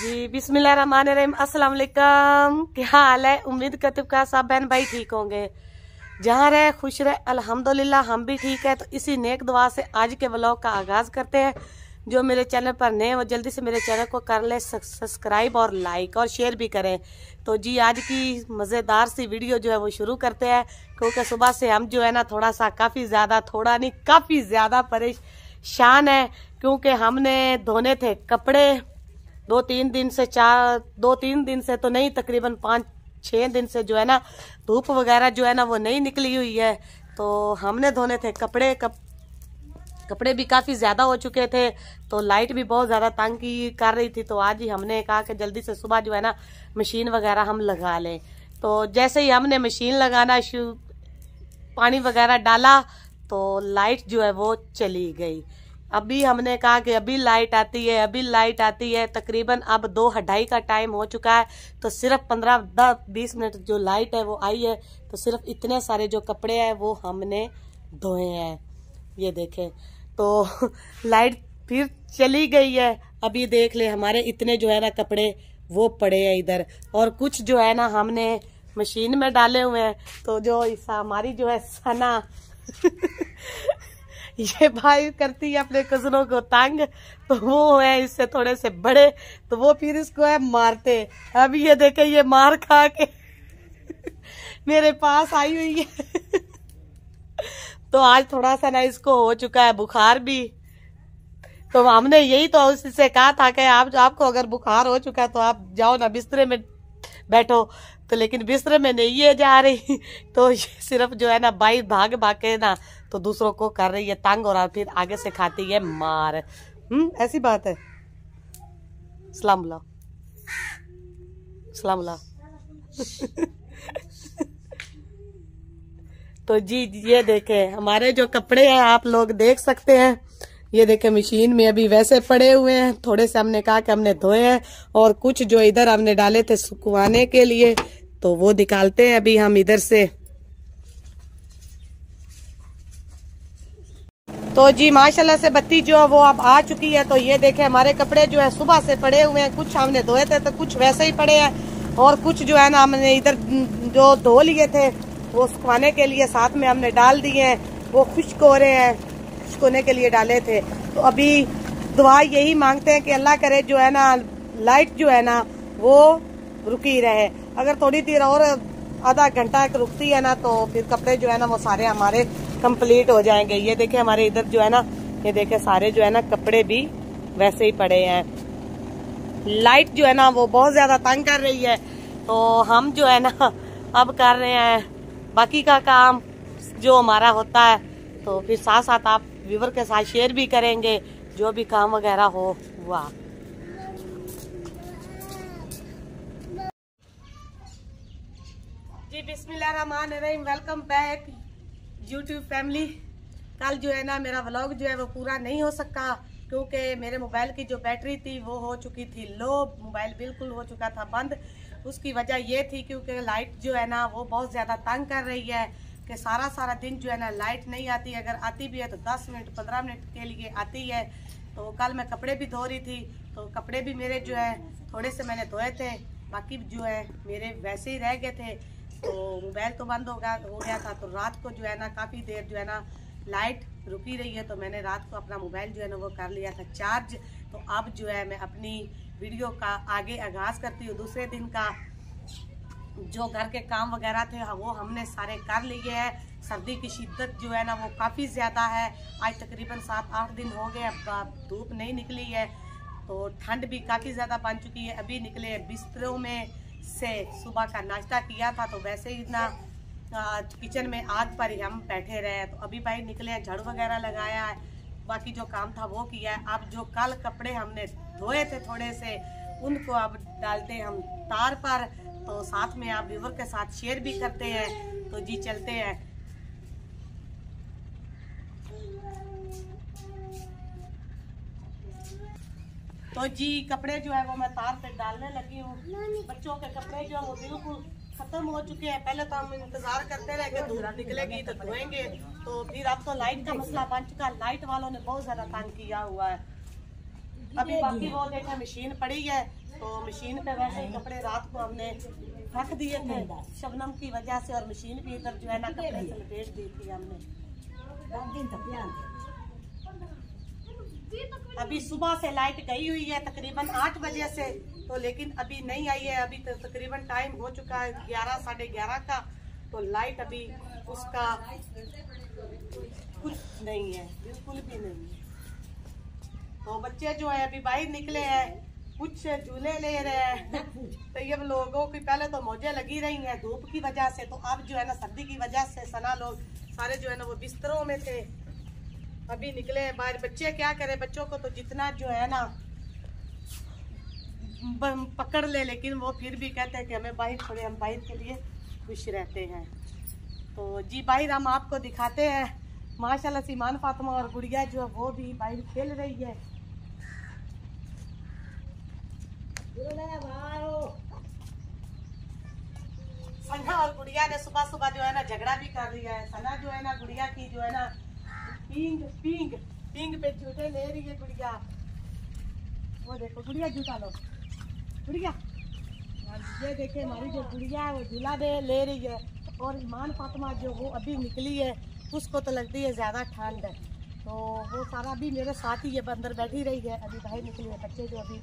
जी बिस्मिल्लाहिर्रहमानिर्रहीम। अस्सलाम वालेकुम। क्या हाल है? उम्मीद करती हूँ का सब बहन भाई ठीक होंगे। जहाँ रहे खुश रहे, अल्हम्दुलिल्लाह हम भी ठीक है। तो इसी नेक दुआ से आज के व्लॉग का आगाज करते हैं। जो मेरे चैनल पर नए वो जल्दी से मेरे चैनल को कर ले सब्सक्राइब और लाइक और शेयर भी करें। तो जी आज की मज़ेदार सी वीडियो जो है वो शुरू करते हैं। क्योंकि सुबह से हम जो है ना थोड़ा सा काफ़ी ज़्यादा परेशान है। क्योंकि हमने धोने थे कपड़े 2-3 दिन से तो नहीं, तकरीबन 5-6 दिन से जो है ना धूप वगैरह जो है ना वो नहीं निकली हुई है। तो हमने धोने थे कपड़े भी काफ़ी ज़्यादा हो चुके थे। तो लाइट भी बहुत ज़्यादा तंग कर रही थी। तो आज ही हमने कहा कि जल्दी से सुबह जो है ना मशीन वगैरह हम लगा लें। तो जैसे ही हमने मशीन लगाना पानी वगैरह डाला तो लाइट जो है वो चली गई। अभी हमने कहा कि अभी लाइट आती है। तकरीबन अब 2-2:30 का टाइम हो चुका है। तो सिर्फ 15-20 मिनट जो लाइट है वो आई है। तो सिर्फ इतने सारे जो कपड़े हैं वो हमने धोए हैं। ये देखें तो लाइट फिर चली गई है। अभी देख ले हमारे इतने जो है ना कपड़े वो पड़े हैं इधर, और कुछ जो है ना हमने मशीन में डाले हुए हैं। तो जो हमारी जो है सना ये भाई करती है अपने कजनों को तंग। तो वो है इससे थोड़े से बड़े, तो वो फिर इसको है मारते। अभी ये देखे ये मार खा के मेरे पास आई हुई है। तो आज थोड़ा सा ना इसको हो चुका है बुखार भी। तो हमने यही तो उससे कहा था कि आपको अगर बुखार हो चुका है तो आप जाओ ना बिस्तरे में बैठो। तो लेकिन बिस्तरे में नहीं है जा रही। तो ये सिर्फ जो है ना बाई भाग के ना तो दूसरों को कर रही है तंग, और फिर आगे से खाती है मार। ऐसी बात है। सलाम तो जी ये देखे हमारे जो कपड़े हैं आप लोग देख सकते हैं। ये देखे मशीन में अभी वैसे पड़े हुए हैं। थोड़े से हमने कहा कि हमने धोए हैं, और कुछ जो इधर हमने डाले थे सुखवाने के लिए तो वो निकालते हैं अभी हम इधर से। तो जी माशाल्लाह से बत्ती जो है वो अब आ चुकी है। तो ये देखे हमारे कपड़े जो है सुबह से पड़े हुए हैं। कुछ हमने धोए थे तो कुछ वैसे ही पड़े हैं, और कुछ जो है ना हमने इधर जो धो लिए थे वो सुखाने के लिए साथ में हमने डाल दिए हैं। वो खुश्क हो रहे हैं, खुश्क होने के लिए डाले थे। तो अभी दुआ यही मांगते हैं कि अल्लाह करे जो है ना लाइट जो है ना वो रुकी रहे। अगर थोड़ी देर और आधा घंटा रुकती है ना तो फिर कपड़े जो है ना वो सारे हमारे कंप्लीट हो जाएंगे। ये देखे हमारे इधर जो है ना, ये देखे सारे जो है ना कपड़े भी वैसे ही पड़े हैं। लाइट जो है ना वो बहुत ज्यादा तंग कर रही है। तो हम जो है ना अब कर रहे हैं बाकी का काम जो हमारा होता है। तो फिर साथ साथ आप व्यूवर के साथ शेयर भी करेंगे जो भी काम वगैरह हुआ। जी बिस्मिल्लाहिर्रहमानिर्रहीम। Welcome back YouTube family. कल जो है ना मेरा व्लॉग जो है वो पूरा नहीं हो सका क्योंकि मेरे मोबाइल की जो बैटरी थी वो हो चुकी थी लो। मोबाइल बिल्कुल हो चुका था बंद। उसकी वजह ये थी क्योंकि लाइट जो है ना वो बहुत ज़्यादा तंग कर रही है कि सारा दिन जो है ना लाइट नहीं आती। अगर आती भी है तो 10 मिनट 15 मिनट के लिए आती है। तो कल मैं कपड़े भी धो रही थी तो कपड़े भी मेरे जो है थोड़े से मैंने धोए थे, बाकी जो है मेरे वैसे ही रह गए थे। तो मोबाइल तो बंद हो गया था। तो रात को जो है ना काफ़ी देर जो है ना लाइट रुकी रही है। तो मैंने रात को अपना मोबाइल जो है ना वो कर लिया था चार्ज। तो अब जो है मैं अपनी वीडियो का आगे आगाज़ करती हूँ। दूसरे दिन का जो घर के काम वगैरह थे वो हमने सारे कर लिए हैं। सर्दी की शिद्दत जो है ना वो काफ़ी ज़्यादा है। आज तकरीबन 7-8 दिन हो गए अब धूप नहीं निकली है। तो ठंड भी काफ़ी ज़्यादा बन चुकी है। अभी निकले बिस्तरों में से सुबह का नाश्ता किया था तो वैसे ही ना किचन में आग पर ही हम बैठे रहे। तो अभी भाई निकले झाड़ू वगैरह लगाया है, बाकी जो काम था वो किया है। अब जो कल कपड़े हमने धोए थे थोड़े से उनको अब डालते हम तार पर। तो साथ में आप व्यूवर के साथ शेयर भी करते हैं। तो जी चलते हैं। तो जी कपड़े जो है वो मैं तार पे डालने लगी हूँ। बच्चों के कपड़े जो है वो बिल्कुल खत्म हो चुके हैं। पहले तो हम इंतजार करते रहे कि धूप निकलेगी तो धोएंगे। तो फिर अब तो लाइट का मसला बन चुका है। लाइट वालों ने बहुत ज्यादा तंग किया हुआ है। अभी बाकी वो देखें मशीन पड़ी है तो मशीन पे वैसे ही कपड़े रात को हमने रख दिए थे शबनम की वजह से, और मशीन भी इधर जो है ना कपड़े से लपेट दी थी हमने। अभी सुबह से लाइट गई हुई है तकरीबन 8 बजे से, तो लेकिन अभी नहीं आई है। अभी तो तकरीबन टाइम हो चुका है 11 साढ़े 11 का, तो लाइट अभी उसका कुछ नहीं है, बिल्कुल भी नहीं है। तो बच्चे जो है अभी बाहर निकले हैं, कुछ झूले ले रहे हैं। तो ये लोगों की पहले तो मौजें लगी रही हैं धूप की वजह से, तो अब जो है ना सर्दी की वजह से सना लोग सारे जो है ना वो बिस्तरों में थे, अभी निकले हैं बाहर। बच्चे क्या करें, बच्चों को तो जितना जो है ना पकड़ ले, लेकिन वो फिर भी कहते हैं कि हमें बाहर छोड़े, हम बाहर के लिए खुश रहते हैं। तो जी बाहर हम आपको दिखाते हैं। माशाल्लाह सीमान फातिमा और गुड़िया जो है वो भी बाहर खेल रही है। सना और गुड़िया ने सुबह सुबह जो है ना झगड़ा भी कर लिया है। सना जो है ना गुड़िया की जो है ना पिंग पिंग पिंग पे झूठे ले रही है गुड़िया। वो देखो गुड़िया झूठा लो, गुड़िया ये देखे हमारी जो गुड़िया है वो झूला ले रही है। और ईमान फातिमा जो वो अभी निकली है, उसको तो लगती है ज़्यादा ठंड है, तो वो सारा भी मेरे साथ ही ये अंदर बैठी रही है। अभी बाहर निकली है, बच्चे जो अभी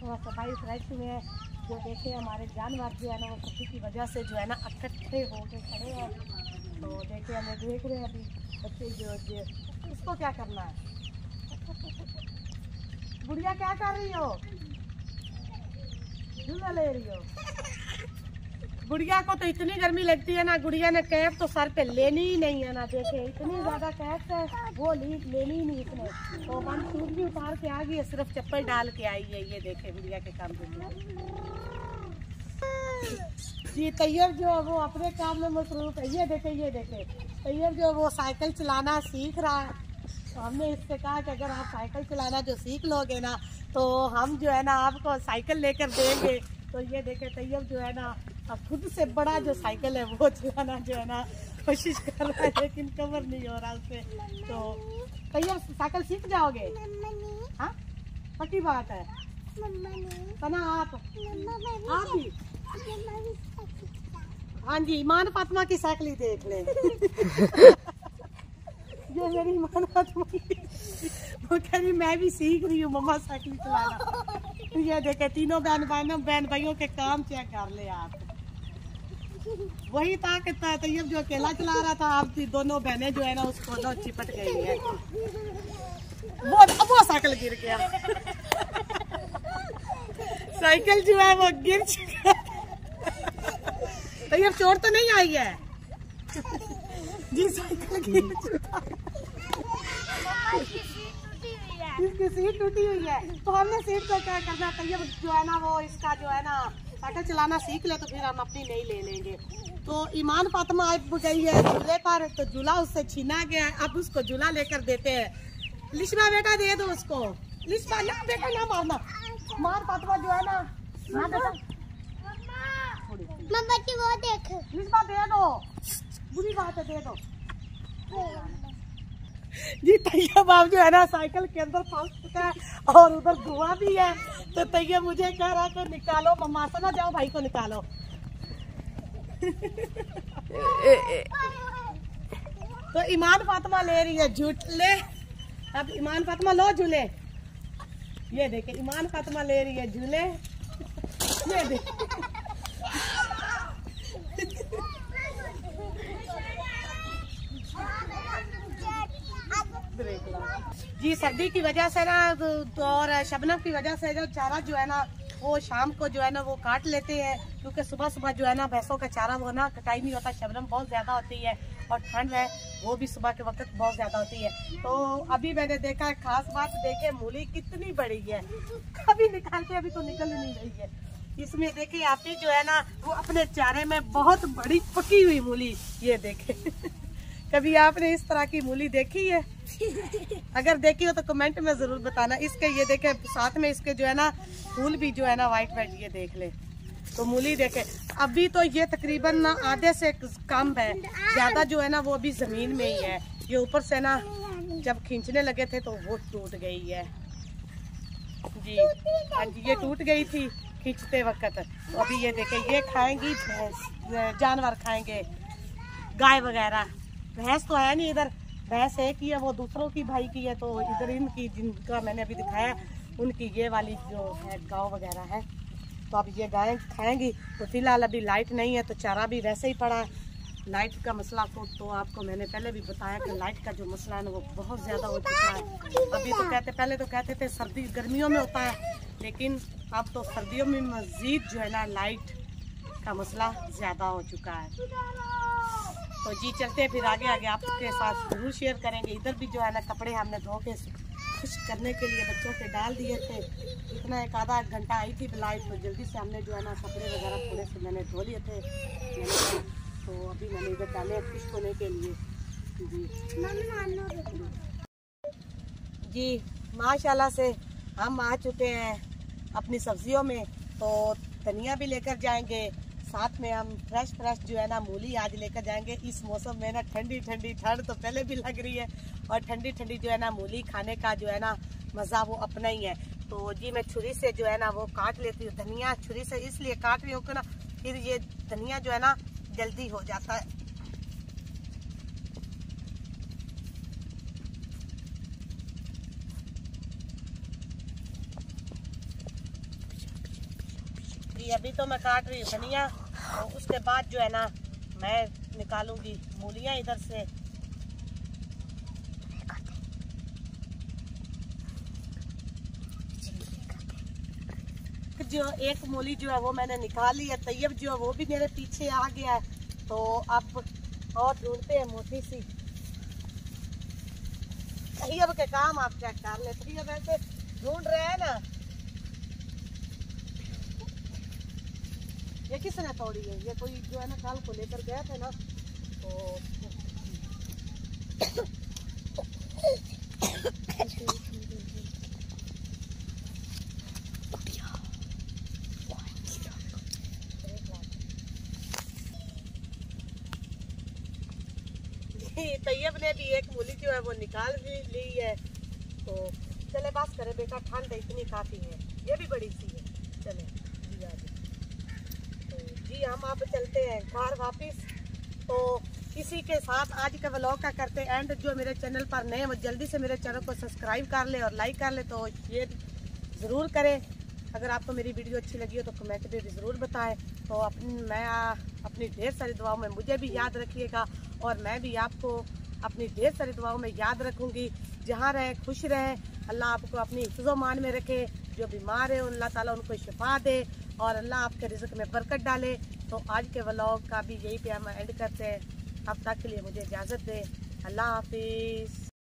थोड़ा सा बाहर फ्रेश हुए हैं। जो देखे हमारे जानवर जो है ना वो सर्दी की वजह से जो है ना इकट्ठे होकर खड़े हैं। तो देखे हमें देख रहे हैं अभी बच्चे जो इसको क्या करना है। गुड़िया क्या कर रही हो, झूला ले रही हो। गुड़िया को तो इतनी गर्मी लगती है ना, गुड़िया ने कैप तो सर पे लेनी ही नहीं है ना। देखे इतनी ज्यादा कैप है वो लेनी ही नहीं इसने, तो वन सूट भी उतार के आ गई है, सिर्फ चप्पल डाल के आई है। ये देखे गुड़िया के काम जी। तैयब जो है वो अपने काम में मसरूफ है। ये देखे तैयब जो वो साइकिल चलाना सीख रहा है। तो हमने इससे कहा कि अगर आप साइकिल चलाना जो सीख लोगे ना, तो हम जो है ना आपको साइकिल लेकर देंगे। तो ये देखे तैयब जो है ना अब खुद से बड़ा जो साइकिल है वो चलाना जो है ना कोशिश कर रहा है, लेकिन कवर नहीं हो रहा उससे। तो तैयब साइकिल सीख जाओगे, हाँ पक्की बात है। सना आप ही हाँ जी, ईमान फातिमा की साइकिल ही देख ले। ये मेरी ईमान फातिमा वो कह रही मैं भी सीख रही हूँ मम्मा साइकिल चलाना। ये देखे तीनों बहन भाइयों के काम चेक कर ले आप। वही था कि तैयब जो अकेला चला रहा था, आप दोनों बहनें जो है ना उसको ना चिपट गई है। वो साइकिल गिर गया। साइकिल जो है वो गिर चुका। तैयब चोट तो नहीं आई है जी, साइकिल गिर चुका। इसकी सीट टूटी हुई है, तो हमने सीट पे क्या करना, तैयब जो है ना वो इसका जो है ना साइकिल चलाना सीख ले, तो फिर हम अपनी नहीं ले लेंगे। तो ईमान फातिमा अब गई है झूले पर, तो झूला उससे छीना गया है। अब उसको झूला लेकर देते हैं। लिस्मा बेटा दे दो उसको। लिस्मा ना बेटा ना मारना, मार फातिमा जो है ना। हाँ बेटा मम्मा की वो देख। लिस्मा दे दो, बुरी बात है दे दो जी। तैयब आप जो है ना साइकिल के अंदर फंस चुका है और उधर धुआं भी है। तो तैयब मुझे कह रहा है निकालो मम्मा, सना जाओ भाई को निकालो। तो ईमान फातिमा ले रही है झूले। अब ईमान फातिमा लो झूले। ये देखे ईमान फातिमा ले रही है झूले। ये देखे जी, सर्दी की वजह से ना तो और शबनम की वजह से जो चारा जो है ना वो शाम को जो है ना वो काट लेते हैं, क्योंकि सुबह सुबह जो है ना भैंसों का चारा वो ना कटाई नहीं होता। शबनम बहुत ज़्यादा होती है और ठंड है वो भी सुबह के वक्त बहुत ज़्यादा होती है। तो अभी मैंने देखा खास बात देखे मूली कितनी बड़ी है, अभी निकालते अभी तो निकल नहीं रही है। इसमें देखिए आप ही जो है ना वो अपने चारे में बहुत बड़ी पकी हुई मूली। ये देखे कभी आपने इस तरह की मूली देखी है? अगर देखी हो तो कमेंट में जरूर बताना। इसके ये देखे साथ में इसके जो है ना फूल भी जो है ना वाइट वाइट, ये देख ले। तो मूली देखे अभी तो ये तकरीबन ना आधे से कम है, ज्यादा जो है ना वो अभी जमीन में ही है। ये ऊपर से ना जब खींचने लगे थे तो वो टूट गई है। जी। हाँ जी, ये टूट गई थी खींचते वक्त। तो अभी ये देखें, ये खाएंगी जानवर खाएंगे, गाय वगैरह। भैंस तो है नहीं इधर, भैंस एक ही है, वो दूसरों की भाई की है। तो इधर इनकी, जिनका मैंने अभी दिखाया, उनकी ये वाली जो है गाँव वगैरह है। तो अब ये गाय खाएंगी। तो फिलहाल अभी लाइट नहीं है, तो चारा भी वैसे ही पड़ा है। लाइट का मसला तो आपको मैंने पहले भी बताया कि लाइट का जो मसला है ना, वो बहुत ज़्यादा हो चुका है। अभी तो पहले तो कहते थे सर्दी गर्मियों में होता है, लेकिन अब तो सर्दियों में मज़ीद जो है ना लाइट का मसला ज़्यादा हो चुका है। तो जी चलते हैं फिर आगे आपके साथ ज़रूर शेयर करेंगे। इधर भी जो है ना कपड़े हमने धो के खुश करने के लिए बच्चों के डाल दिए थे। इतना एक आधा घंटा आई थी लाइट, तो जल्दी से हमने जो है ना कपड़े वगैरह थोड़े से मैंने धो लिए थे। तो अभी मैंने इधर डाले खुश होने के लिए। जी माशाल्लाह से हम आ चुके हैं अपनी सब्जियों में। तो धनिया भी लेकर जाएंगे, साथ में हम फ्रेश जो है ना मूली आज लेकर जाएंगे। इस मौसम में ना ठंडी ठंड तो पहले भी लग रही है, और ठंडी जो है ना मूली खाने का जो है ना मज़ा वो अपना ही है। तो जी मैं छुरी से जो है ना वो काट लेती हूँ धनिया। छुरी से इसलिए काट रही हूँ कि ना फिर ये धनिया जो है ना जल्दी हो जाता है। जी अभी तो मैं काट रही हूँ धनिया, तो उसके बाद जो है ना मैं निकालूंगी मूलियाँ इधर से। जो एक मूली जो है वो मैंने निकाल ली है। तैयब जो है वो भी मेरे पीछे आ गया है। तो अब और ढूंढते हैं मोटी सी। तैयब के काम आप चेक कर ले। तैयब ऐसे ढूंढ रहे हैं ना। ये किसने तोड़ी है? ये कोई जो है ना कल को लेकर गया था ना, तो तैयब ने भी एक मूली जो है वो निकाल भी ली है। तो चले बस करे बेटा, ठंड इतनी काफी है, ये भी बड़ी सी है। चले जी आज तो जी हम अब चलते हैं घर वापिस। तो इसी के साथ आज का व्लॉग का करते हैं एंड। जो मेरे चैनल पर नए वो जल्दी से मेरे चैनल को सब्सक्राइब कर ले और लाइक कर ले, तो ये ज़रूर करें। अगर आपको मेरी वीडियो अच्छी लगी हो तो कमेंट में भी ज़रूर बताएं। तो मैं अपनी ढेर सारी दुआओं में मुझे भी याद रखिएगा, और मैं भी आपको अपनी ढेर सारी दुआओं में याद रखूँगी। जहाँ रहे खुश रहे, अल्लाह आपको अपनी हिफ्ज़-ओ-मान में रखे। जो बीमार है अल्लाह ताला उनको शिफा दे, और अल्लाह आपके रिज़्क़ में बरकत डाले। तो आज के व्लॉग का भी यही पे हम एंड करते हैं। अब तक के लिए मुझे इजाज़त दें। अल्लाह हाफिज़।